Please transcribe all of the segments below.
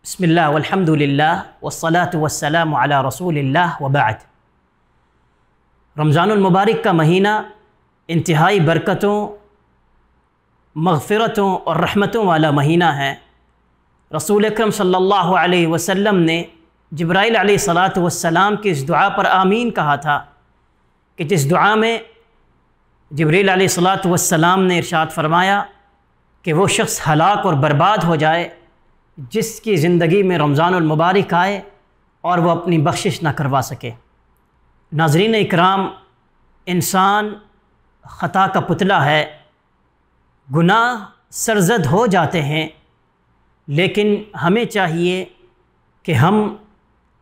بسم اللہ والحمد للہ والصلاة والسلام علی رسول اللہ وبعد۔ رمضان المبارک کا مہینہ انتہائی برکتوں، مغفرتوں اور رحمتوں والا مہینہ ہے۔ رسول اکرم صلی اللہ علیہ وسلم نے جبرائیل علیہ الصلاۃ والسلام کی اس دعا پر آمین کہا تھا کہ جس دعا میں جبرائیل علیہ الصلاۃ والسلام نے ارشاد فرمایا کہ وہ شخص ہلاک اور برباد ہو جائے جس کی زندگی میں رمضان المبارک آئے اور وہ اپنی بخشش نہ کروا سکے۔ ناظرین اکرام، انسان خطا کا پتلا ہے، گناہ سرزد ہو جاتے ہیں، لیکن ہمیں چاہیے کہ ہم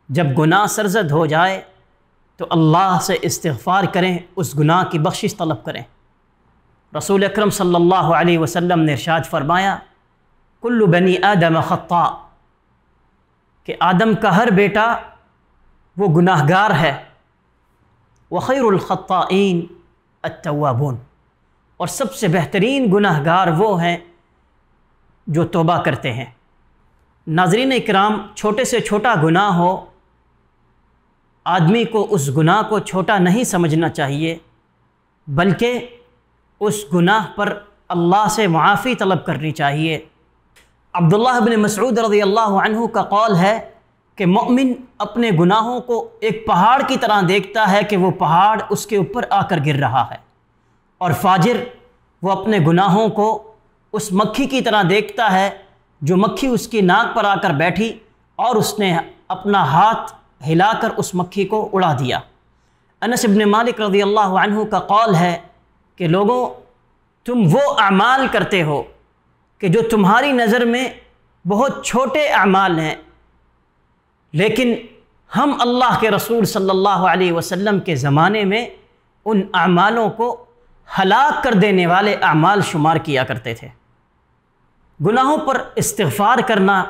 جب گناہ سرزد ہو جائے تو اللہ سے استغفار کریں، اس گناہ کی بخشش طلب کریں۔ رسول اکرم صلی اللہ علیہ وسلم نے ارشاد فرمایا کل بنی آدم خطاء، کہ آدم کا ہر بیٹا وہ گناہ گار ہے، وخیر الخطائین التوابون، اور سب سے بہترین گناہ گار وہ ہیں جو توبہ کرتے ہیں۔ ناظرین اکرام، چھوٹے سے چھوٹا گناہ ہو، آدمی کو اس گناہ کو چھوٹا نہیں سمجھنا چاہیے، بلکہ اس گناہ پر اللہ سے معافی طلب کرنی چاہیے۔ عبداللہ بن مسعود رضی اللہ عنہ کا قول ہے کہ مومن اپنے گناہوں کو ایک پہاڑ کی طرح دیکھتا ہے کہ وہ پہاڑ اس کے اوپر آ کر گر رہا ہے، اور فاجر وہ اپنے گناہوں کو اس مکھی کی طرح دیکھتا ہے جو مکھی اس کی ناک پر آ کر بیٹھی اور اس نے اپنا ہاتھ ہلا کر اس مکھی کو اڑا دیا۔ انس بن مالک رضی اللہ عنہ کا قول ہے کہ لوگوں، تم وہ اعمال کرتے ہو کہ جو تمہاری نظر میں بہت چھوٹے اعمال ہیں، لیکن ہم اللہ کے رسول صلی اللہ علیہ وسلم کے زمانے میں ان اعمالوں کو ہلاک کر دینے والے اعمال شمار کیا کرتے تھے۔ گناہوں پر استغفار کرنا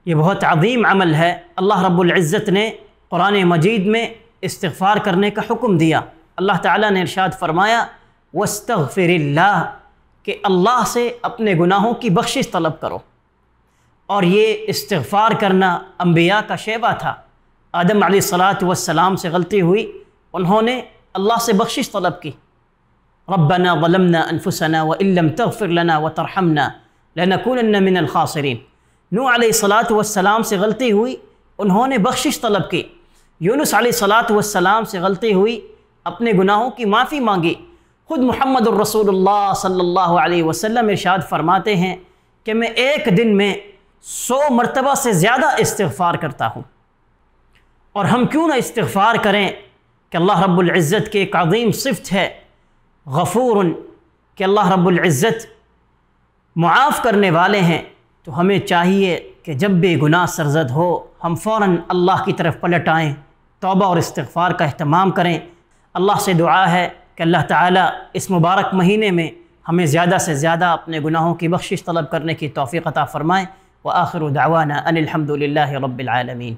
یہ بہت عظیم عمل ہے۔ اللہ رب العزت نے قرآن مجید میں استغفار کرنے کا حکم دیا۔ اللہ تعالیٰ نے ارشاد فرمایا وَاسْتَغْفِرِ اللَّهِ، کہ اللہ سے اپنے گناہوں کی بخشش طلب کرو، اور یہ استغفار کرنا انبیاء کا شیوہ تھا۔ آدم علیہ الصلاۃ والسلام سے غلطی ہوئی، انہوں نے اللہ سے بخشش طلب کی، ربنا ظلمنا انفسنا وان لم تغفر لنا وترحمنا لنکونن من الخاسرین۔ نوح علیہ الصلاۃ والسلام سے غلطی ہوئی، انہوں نے بخشش طلب کی۔ یونس علیہ الصلاۃ والسلام سے غلطی ہوئی، اپنے گناہوں کی معافی مانگی۔ خود محمد الرسول اللہ صلی اللہ علیہ وسلم ارشاد فرماتے ہیں کہ میں ایک دن میں 100 مرتبہ سے زیادہ استغفار کرتا ہوں۔ اور ہم کیوں نہ استغفار کریں کہ اللہ رب العزت کی ایک عظیم صفت ہے غفور، کہ اللہ رب العزت معاف کرنے والے ہیں۔ تو ہمیں چاہیے کہ جب بھی گناہ سرزد ہو ہم فوراً اللہ کی طرف پلٹ آئیں، توبہ اور استغفار کا اہتمام کریں۔ اللہ سے دعا ہے کہ اللہ تعالیٰ اس مبارک مہینے میں ہمیں زیادہ سے زیادہ اپنے گناہوں کی بخشش طلب کرنے کی توفیق عطا فرمائے۔ وآخر دعوانا ان الحمد للہ رب العالمین۔